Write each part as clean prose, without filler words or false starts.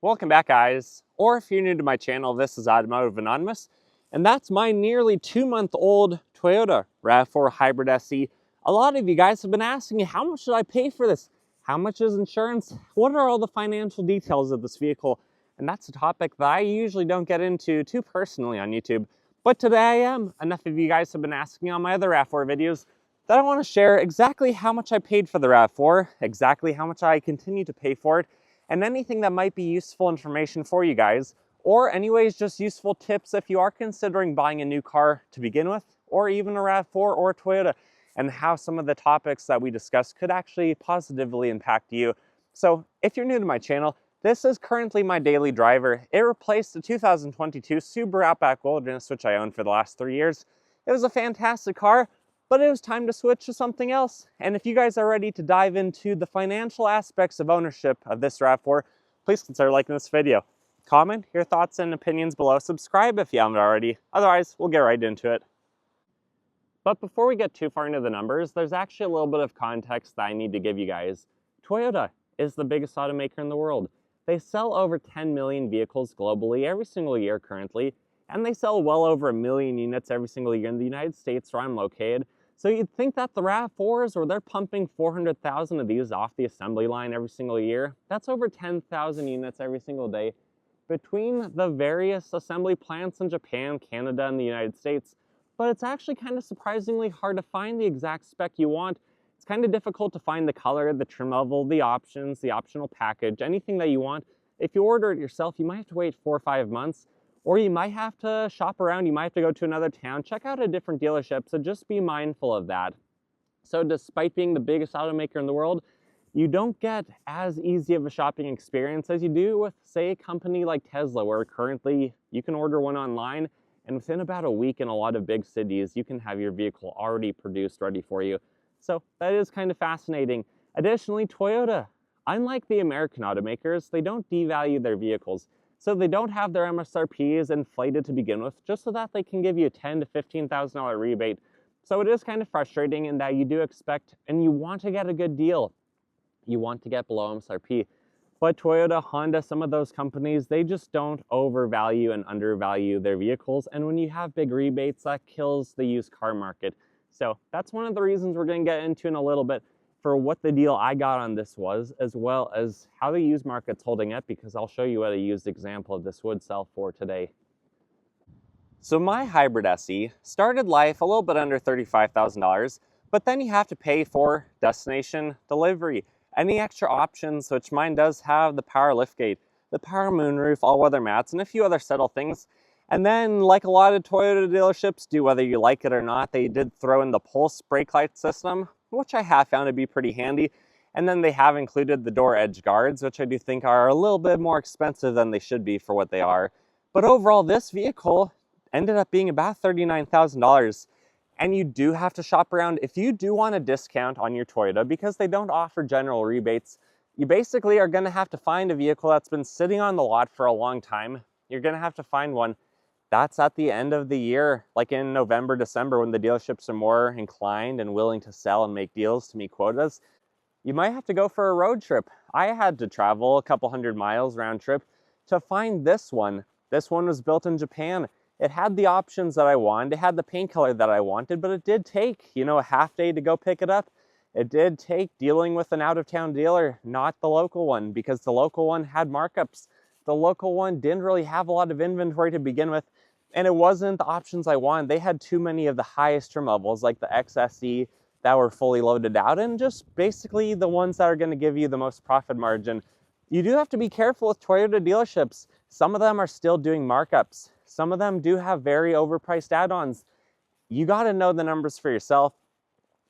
Welcome back, guys. Or if you're new to my channel, this is Automotive Anonymous, and that's my nearly 2-month-old Toyota RAV4 Hybrid SE. A lot of you guys have been asking me, how much should I pay for this? How much is insurance? What are all the financial details of this vehicle? And that's a topic that I usually don't get into too personally on YouTube. But today I am. Enough of you guys have been asking on my other RAV4 videos that I want to share exactly how much I paid for the RAV4, exactly how much I continue to pay for it, and anything that might be useful information for you guys, or anyways, just useful tips if you are considering buying a new car to begin with, or even a RAV4 or a Toyota, and how some of the topics that we discussed could actually positively impact you. So if you're new to my channel, this is currently my daily driver. It replaced the 2022 Subaru Outback Wilderness, which I owned for the last 3 years. It was a fantastic car, but it was time to switch to something else. And if you guys are ready to dive into the financial aspects of ownership of this RAV4, please consider liking this video. Comment your thoughts and opinions below. Subscribe if you haven't already. Otherwise, we'll get right into it. But before we get too far into the numbers, there's actually a little bit of context that I need to give you guys. Toyota is the biggest automaker in the world. They sell over 10 million vehicles globally every single year currently, and they sell well over 1 million units every single year in the United States where I'm located. So you'd think that the RAV4s, where they're pumping 400,000 of these off the assembly line every single year, that's over 10,000 units every single day between the various assembly plants in Japan, Canada, and the United States. But it's actually kind of surprisingly hard to find the exact spec you want. It's kind of difficult to find the color, the trim level, the options, the optional package, anything that you want. If you order it yourself, you might have to wait 4 or 5 months. Or you might have to shop around, you might have to go to another town, check out a different dealership, so just be mindful of that. So despite being the biggest automaker in the world, you don't get as easy of a shopping experience as you do with, say, a company like Tesla, where currently you can order one online, and within about a week in a lot of big cities, you can have your vehicle already produced, ready for you. So that is kind of fascinating. Additionally, Toyota, unlike the American automakers, they don't devalue their vehicles. So they don't have their MSRPs inflated to begin with, just so that they can give you a $10,000 to $15,000 rebate. So it is kind of frustrating in that you do expect, and you want to get a good deal. You want to get below MSRP. But Toyota, Honda, some of those companies, they just don't overvalue and undervalue their vehicles. And when you have big rebates, that kills the used car market. So that's one of the reasons we're going to get into in a little bit, for what the deal I got on this was, as well as how the used market's holding up, because I'll show you what a used example of this would sell for today. So my Hybrid SE started life a little bit under $35,000, but then you have to pay for destination delivery, any extra options, which mine does have the power liftgate, the power moonroof, all-weather mats, and a few other subtle things. And then, like a lot of Toyota dealerships do, whether you like it or not, they did throw in the pulse brake light system, which I have found to be pretty handy. And then they have included the door edge guards, which I do think are a little bit more expensive than they should be for what they are. But overall, this vehicle ended up being about $39,000. And you do have to shop around. If you do want a discount on your Toyota, because they don't offer general rebates, you basically are going to have to find a vehicle that's been sitting on the lot for a long time. You're going to have to find one that's at the end of the year, like in November, December, when the dealerships are more inclined and willing to sell and make deals to meet quotas. You might have to go for a road trip. I had to travel a couple 100 miles round trip to find this one. This one was built in Japan. It had the options that I wanted. It had the paint color that I wanted, but it did take, a half day to go pick it up. It did take dealing with an out-of-town dealer, not the local one, because the local one had markups. The local one didn't really have a lot of inventory to begin with, and it wasn't the options I wanted. They had too many of the highest trim levels, like the XSE, that were fully loaded out, and just basically the ones that are going to give you the most profit margin. You do have to be careful with Toyota dealerships. Some of them are still doing markups. Some of them do have very overpriced add-ons. You got to know the numbers for yourself,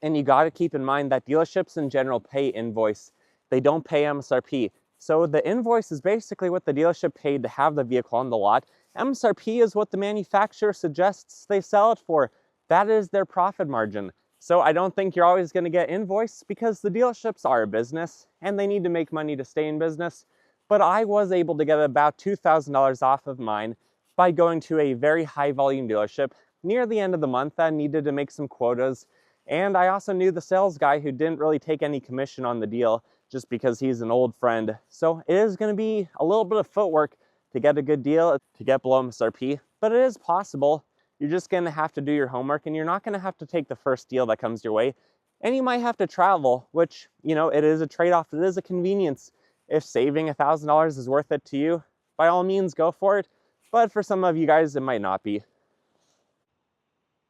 and you got to keep in mind that dealerships in general pay invoice. They don't pay MSRP. So the invoice is basically what the dealership paid to have the vehicle on the lot. MSRP is what the manufacturer suggests they sell it for. That is their profit margin. So I don't think you're always going to get invoice, because the dealerships are a business and they need to make money to stay in business. But I was able to get about $2,000 off of mine by going to a very high volume dealership near the end of the month that needed to make some quotas. And I also knew the sales guy who didn't really take any commission on the deal. just because he's an old friend. So it is going to be a little bit of footwork to get a good deal, to get below MSRP, but it is possible. You're just going to have to do your homework, and you're not going to have to take the first deal that comes your way. And you might have to travel, which, you know, it is a trade-off. It is a convenience. If saving $1,000 is worth it to you, by all means, go for it. But for some of you guys, it might not be.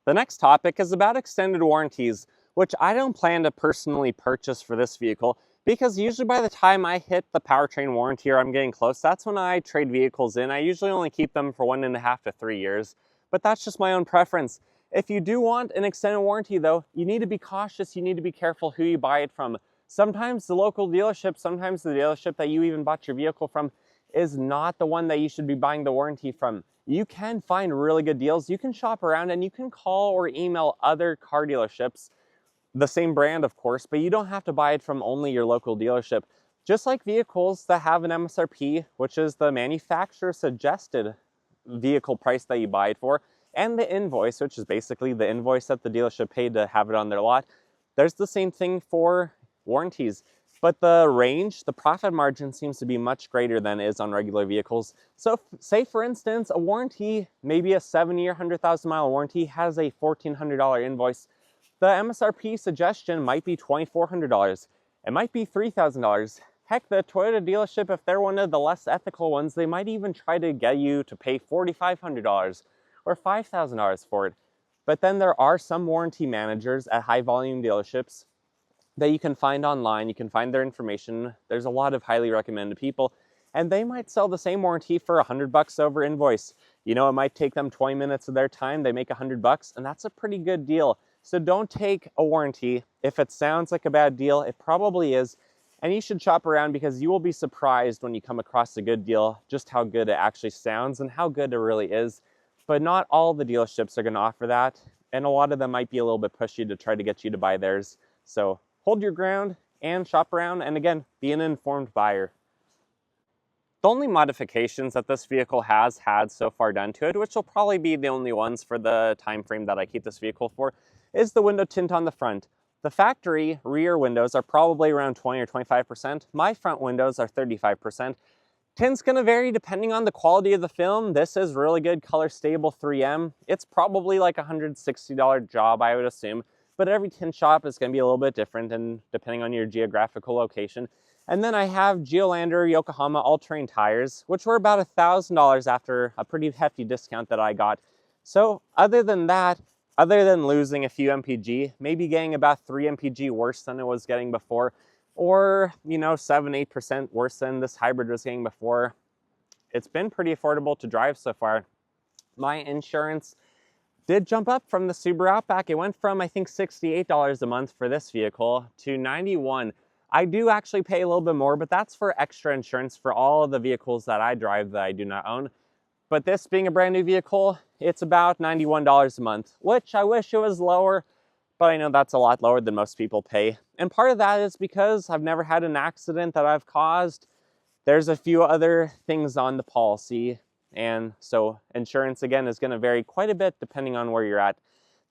The next topic is about extended warranties, which I don't plan to personally purchase for this vehicle, because usually by the time I hit the powertrain warranty or I'm getting close, that's when I trade vehicles in. I usually only keep them for 1.5 to 3 years, but that's just my own preference. If you do want an extended warranty though, you need to be cautious. You need to be careful who you buy it from. Sometimes the local dealership, sometimes the dealership that you even bought your vehicle from is not the one that you should be buying the warranty from. You can find really good deals. You can shop around and you can call or email other car dealerships, the same brand of course, but you don't have to buy it from only your local dealership. Just like vehicles that have an MSRP, which is the manufacturer suggested vehicle price that you buy it for, and the invoice, which is basically the invoice that the dealership paid to have it on their lot, there's the same thing for warranties. But the range, the profit margin seems to be much greater than it is on regular vehicles. So say for instance, a warranty, maybe a 7-year, 100,000-mile warranty has a $1,400 invoice. The MSRP suggestion might be $2,400. It might be $3,000. Heck, the Toyota dealership, if they're one of the less ethical ones, they might even try to get you to pay $4,500 or $5,000 for it. But then there are some warranty managers at high volume dealerships that you can find online. You can find their information. There's a lot of highly recommended people, and they might sell the same warranty for $100 over invoice. You know, it might take them 20 minutes of their time. They make $100, and that's a pretty good deal. So don't take a warranty. If it sounds like a bad deal, it probably is. And you should shop around, because you will be surprised when you come across a good deal, just how good it actually sounds and how good it really is. But not all the dealerships are going to offer that, and a lot of them might be a little bit pushy to try to get you to buy theirs. So hold your ground and shop around, and again, be an informed buyer. The only modifications that this vehicle has had so far done to it, which will probably be the only ones for the time frame that I keep this vehicle for, is the window tint on the front. The factory rear windows are probably around 20 or 25%. My front windows are 35%. Tint's going to vary depending on the quality of the film. This is really good color stable 3M. It's probably like a $160 job, I would assume. But every tint shop is going to be a little bit different, and depending on your geographical location. And then I have Geolandar Yokohama all-terrain tires, which were about $1,000 after a pretty hefty discount that I got. So other than that, other than losing a few mpg, maybe getting about 3 mpg worse than it was getting before, or, you know, 7-8% worse than this hybrid was getting before, it's been pretty affordable to drive so far. My insurance did jump up from the Subaru Outback. It went from, I think, $68 a month for this vehicle to $91. I do actually pay a little bit more, but that's for extra insurance for all of the vehicles that I drive that I do not own. But this being a brand new vehicle, it's about $91 a month, which I wish it was lower, but I know that's a lot lower than most people pay. And part of that is because I've never had an accident that I've caused. There's a few other things on the policy, and so insurance again is going to vary quite a bit depending on where you're at.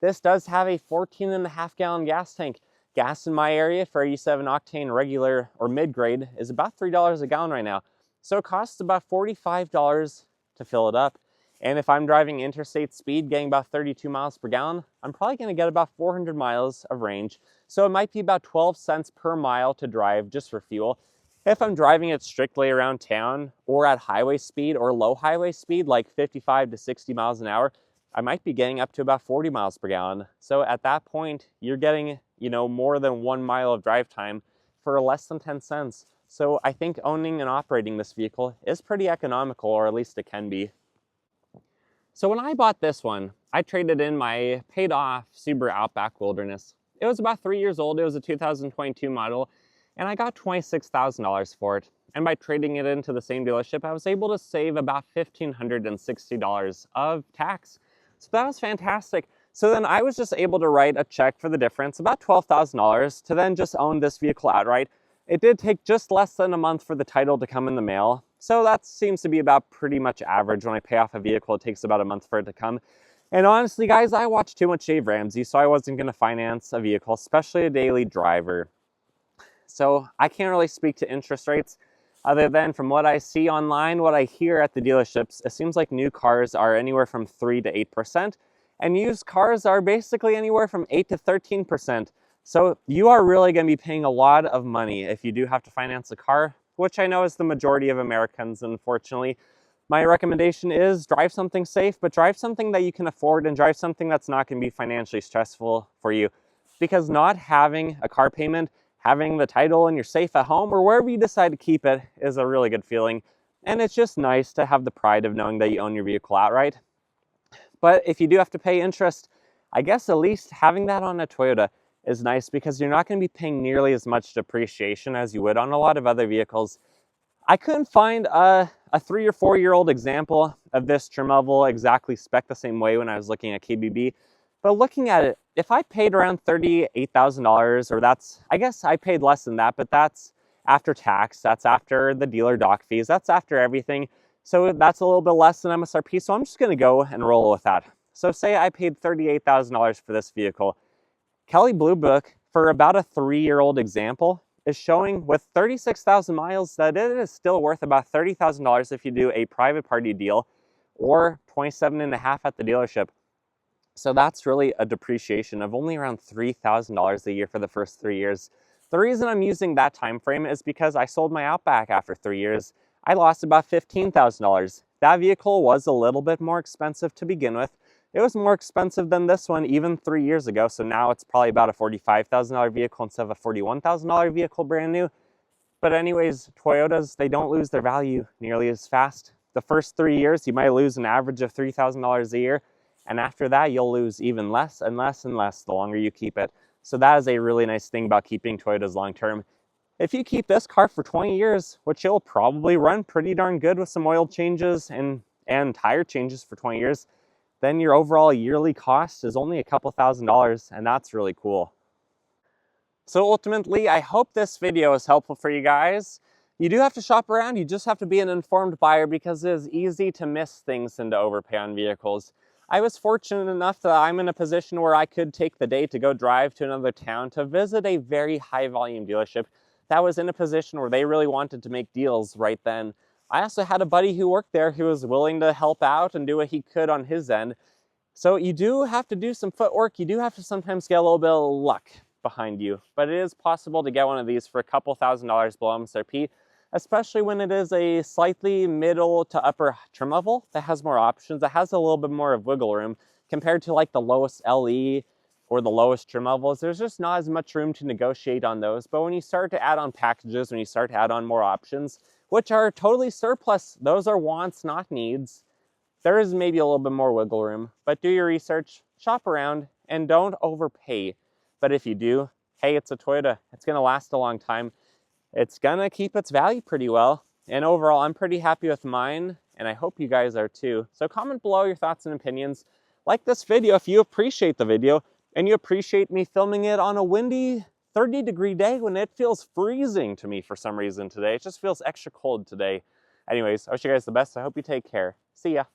This does have a 14.5-gallon gas tank. Gas in my area for 87 octane regular or mid-grade is about $3 a gallon right now. So it costs about $45 to fill it up. And if I'm driving interstate speed, getting about 32 miles per gallon, I'm probably going to get about 400 miles of range. So it might be about 12 cents per mile to drive just for fuel. If I'm driving it strictly around town or at highway speed or low highway speed, like 55 to 60 miles an hour, I might be getting up to about 40 miles per gallon. So at that point, you're getting, you know, more than 1 mile of drive time for less than 10 cents. So I think owning and operating this vehicle is pretty economical, or at least it can be. So when I bought this one, I traded in my paid off Subaru Outback Wilderness. It was about 3 years old. It was a 2022 model, and I got $26,000 for it. And by trading it into the same dealership, I was able to save about $1,560 of tax. So that was fantastic. So then I was just able to write a check for the difference, about $12,000, to then just own this vehicle outright. It did take just less than a month for the title to come in the mail. So that seems to be about pretty much average. When I pay off a vehicle, it takes about a month for it to come. And honestly, guys, I watch too much Dave Ramsey, so I wasn't going to finance a vehicle, especially a daily driver. So I can't really speak to interest rates other than from what I see online, what I hear at the dealerships. It seems like new cars are anywhere from 3 to 8%, and used cars are basically anywhere from 8 to 13%. So you are really going to be paying a lot of money if you do have to finance a car, which I know is the majority of Americans, unfortunately. My recommendation is drive something safe, but drive something that you can afford and drive something that's not going to be financially stressful for you. Because not having a car payment, having the title and you're safe at home or wherever you decide to keep it is a really good feeling. And it's just nice to have the pride of knowing that you own your vehicle outright. But if you do have to pay interest, I guess at least having that on a Toyota is nice because you're not going to be paying nearly as much depreciation as you would on a lot of other vehicles. I couldn't find a 3 or 4 year old example of this trim level exactly spec the same way when I was looking at KBB. But looking at it, if I paid around $38,000, or I guess I paid less than that, but that's after tax, that's after the dealer dock fees, that's after everything. So that's a little bit less than MSRP, so I'm just gonna go and roll with that. So say I paid $38,000 for this vehicle. Kelley Blue Book, for about a 3-year-old example, is showing with 36,000 miles that it is still worth about $30,000 if you do a private party deal, or $27,500 at the dealership. So that's really a depreciation of only around $3,000 a year for the first 3 years. The reason I'm using that time frame is because I sold my Outback after 3 years. I lost about $15,000. That vehicle was a little bit more expensive to begin with. It was more expensive than this one even 3 years ago, so now it's probably about a $45,000 vehicle instead of a $41,000 vehicle brand new. But anyways, Toyotas, they don't lose their value nearly as fast. The first 3 years, you might lose an average of $3,000 a year. And after that, you'll lose even less and less and less the longer you keep it. So that is a really nice thing about keeping Toyotas long term. If you keep this car for 20 years, which you'll probably run pretty darn good with some oil changes and tire changes for 20 years, then your overall yearly cost is only a couple $1,000s, and that's really cool. So ultimately, I hope this video is helpful for you guys. You do have to shop around, you just have to be an informed buyer because it is easy to miss things and to overpay on vehicles. I was fortunate enough that I'm in a position where I could take the day to go drive to another town to visit a very high volume dealership that was in a position where they really wanted to make deals right then. I also had a buddy who worked there who was willing to help out and do what he could on his end. So you do have to do some footwork. You do have to sometimes get a little bit of luck behind you, but it is possible to get one of these for a couple $1,000s below MSRP, especially when it is a slightly middle to upper trim level that has more options, that has a little bit more of wiggle room compared to like the lowest LE or the lowest trim levels. There's just not as much room to negotiate on those. But when you start to add on packages, when you start to add on more options, which are totally surplus, those are wants, not needs, there is maybe a little bit more wiggle room. But do your research, shop around, and don't overpay. But if you do, hey, it's a Toyota. It's gonna last a long time. It's gonna keep its value pretty well. And overall, I'm pretty happy with mine, and I hope you guys are too. So comment below your thoughts and opinions. Like this video if you appreciate the video, and you appreciate me filming it on a windy 30-degree day when it feels freezing to me for some reason today. It just feels extra cold today. Anyways, I wish you guys the best. I hope you take care. See ya.